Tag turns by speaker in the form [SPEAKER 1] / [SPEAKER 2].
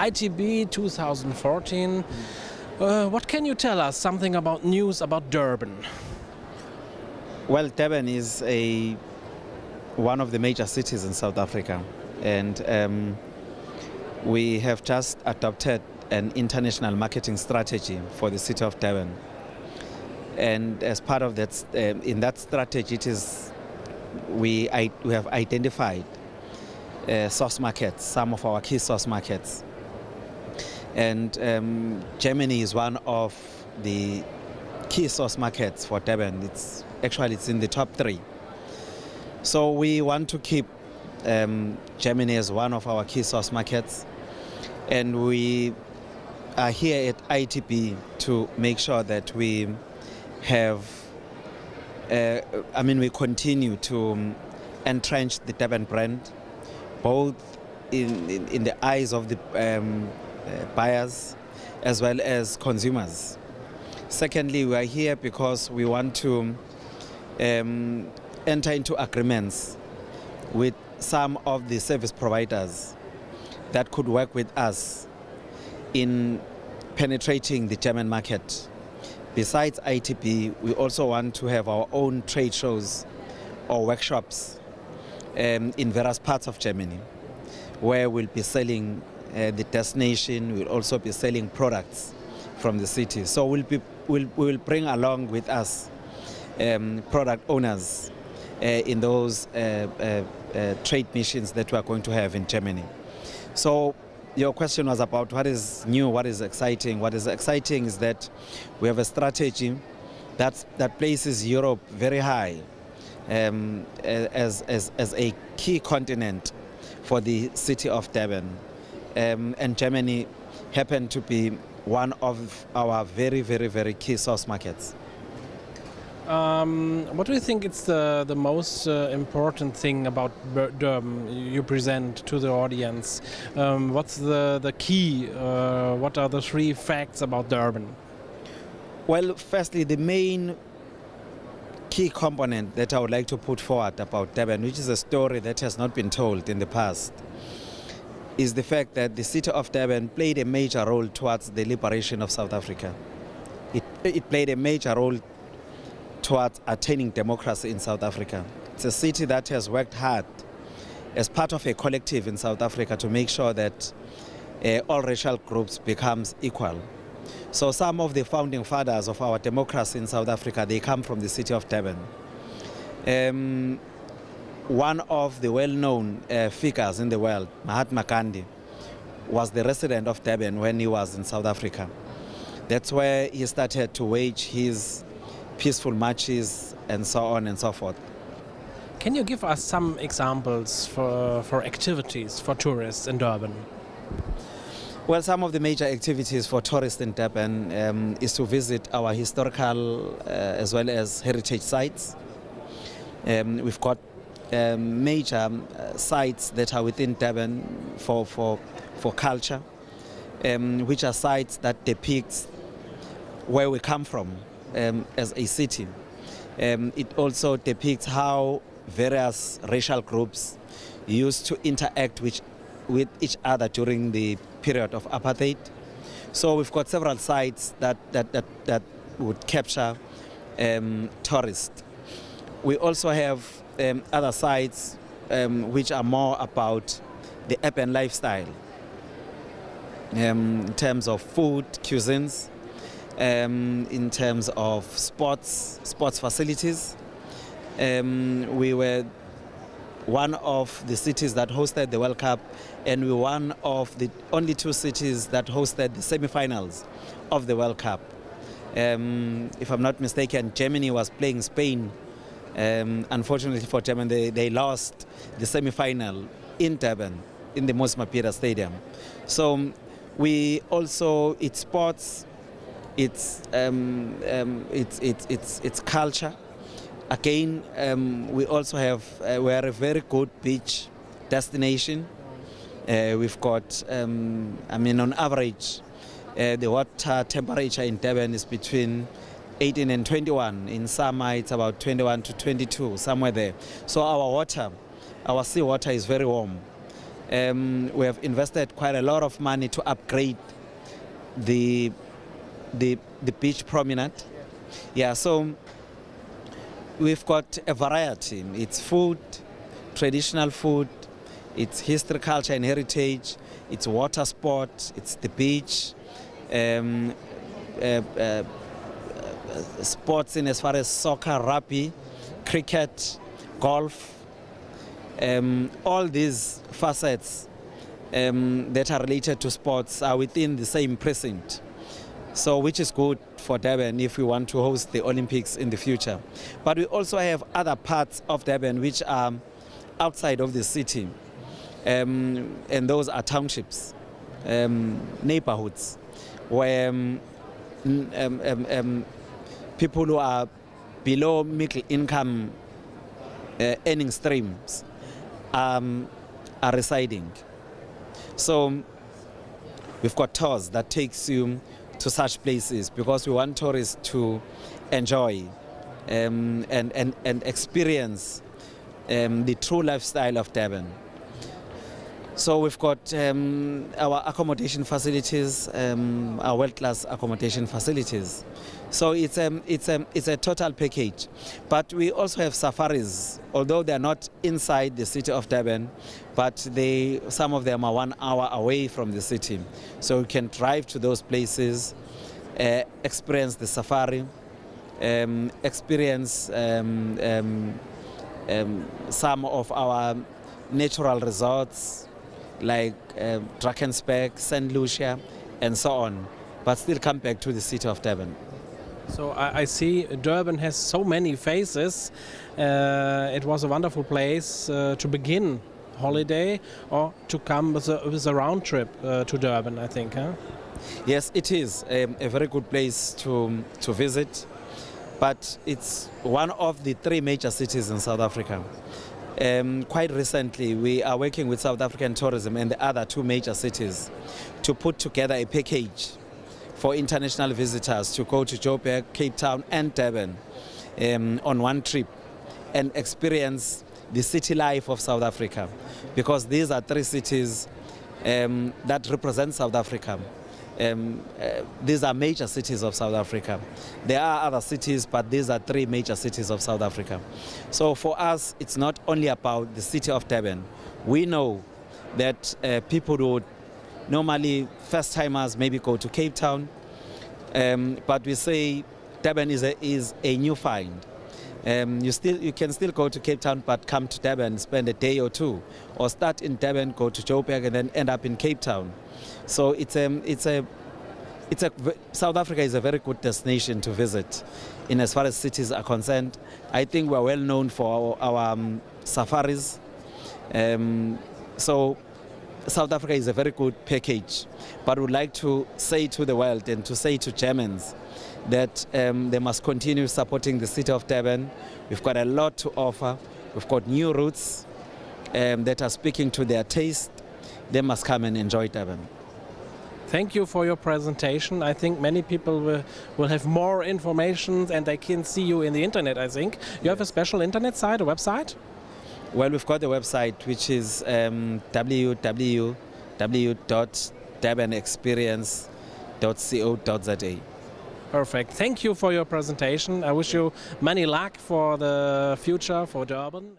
[SPEAKER 1] ITB 2014. What can you tell us something about news about Durban?
[SPEAKER 2] Well, Durban is one of the major cities in South Africa, and we have just adopted an international marketing strategy for the city of Durban. And as part of that, in that strategy, we have identified source markets, some of our key source markets. And Germany is one of the key source markets for Durban. It's in the top 3. So we want to keep Germany as one of our key source markets, and we are here at ITB to make sure that we have, we continue to entrench the Durban brand, both in the eyes of the buyers as well as consumers. Secondly, we are here because we want to enter into agreements with some of the service providers that could work with us in penetrating the German market. Besides ITB, we also want to have our own trade shows or workshops in various parts of Germany, where we'll be selling the destination. We'll also be selling products from the city. So we'll bring along with us product owners in those trade missions that we are going to have in Germany. So your question was about what is new, what is exciting. What is exciting is that we have a strategy that places Europe very high as a key continent for the city of Durban. And Germany happened to be one of our very, very, very key source markets.
[SPEAKER 1] What do you think is the most important thing about Durban you present to the audience? What's the key? What are the 3 facts about Durban?
[SPEAKER 2] Well, firstly, the main key component that I would like to put forward about Durban, which is a story that has not been told in the past, is the fact that the city of Durban played a major role towards the liberation of South Africa. It played a major role towards attaining democracy in South Africa. It's a city that has worked hard as part of a collective in South Africa to make sure that all racial groups becomes equal. So some of the founding fathers of our democracy in South Africa, they come from the city of Durban. One of the well-known figures in the world, Mahatma Gandhi, was the resident of Durban when he was in South Africa. That's where he started to wage his peaceful marches and so on and so forth.
[SPEAKER 1] Can you give us some examples for activities for tourists in Durban?
[SPEAKER 2] Well, some of the major activities for tourists in Durban is to visit our historical as well as heritage sites. We've got major sites that are within Durban for culture, which are sites that depict where we come from as a city. It also depicts how various racial groups used to interact with each other during the period of apartheid. So we've got several sites that would capture tourists. We also have other sites which are more about the urban lifestyle in terms of food, cuisines, in terms of sports facilities. We were one of the cities that hosted the World Cup, and we were one of the only 2 cities that hosted the semi-finals of the World Cup. If I'm not mistaken, Germany was playing Spain. Unfortunately for Germany, they lost the semi-final in Durban, in the Moses Mabhida Stadium. So we also, it's sports, it's culture. Again, we also have, we are a very good beach destination. We've got, on average, the water temperature in Durban is between 18 and 21. In summer, it's about 21 to 22, somewhere there. So our water, our seawater is very warm. We have invested quite a lot of money to upgrade the beach promenade. Yeah, so we've got a variety. It's food, traditional food, it's history, culture and heritage, it's water sport, it's the beach, sports in as far as soccer, rugby, cricket, golf, all these facets that are related to sports are within the same precinct. So which is good for Durban if we want to host the Olympics in the future. But we also have other parts of Durban which are outside of the city, and those are townships, neighborhoods, where people who are below middle income earning streams are residing. So we've got tours that takes you to such places because we want tourists to enjoy and experience the true lifestyle of Durban. So we've got our accommodation facilities, our world-class accommodation facilities. So it's a total package. But we also have safaris, although they're not inside the city of Durban, but some of them are 1 hour away from the city. So you can drive to those places, experience the safari, experience some of our natural resorts, like Drakensberg, St. Lucia, and so on, but still come back to the city of Durban.
[SPEAKER 1] So I see Durban has so many faces. It was a wonderful place to begin holiday or to come with a round trip to Durban, I think. Huh?
[SPEAKER 2] Yes, it is a very good place to visit, but it's one of the 3 major cities in South Africa. Quite recently, we are working with South African Tourism and the other 2 major cities to put together a package for international visitors to go to Joburg, Cape Town and Durban on one trip and experience the city life of South Africa, because these are 3 cities that represent South Africa. These are major cities of South Africa. There are other cities, but these are 3 major cities of South Africa. So for us, it's not only about the city of Durban. We know that people would normally, first-timers maybe go to Cape Town, but we say Durban is a new find. You can still go to Cape Town, but come to Durban, spend a day or 2, or start in Durban, go to Joburg, and then end up in Cape Town. So South Africa is a very good destination to visit in as far as cities are concerned. I think we're well known for our safaris. So South Africa is a very good package, but would like to say to the world and to say to Germans that they must continue supporting the city of Durban. We've got a lot to offer. We've got new routes that are speaking to their taste. They must come and enjoy Durban.
[SPEAKER 1] Thank you for your presentation. I think many people will have more information and they can see you in the internet, I think. You have a special internet site, a website?
[SPEAKER 2] Well, we've got a website which is www.durbanexperience.co.za.
[SPEAKER 1] Perfect. Thank you for your presentation. I wish you many luck for the future for Durban.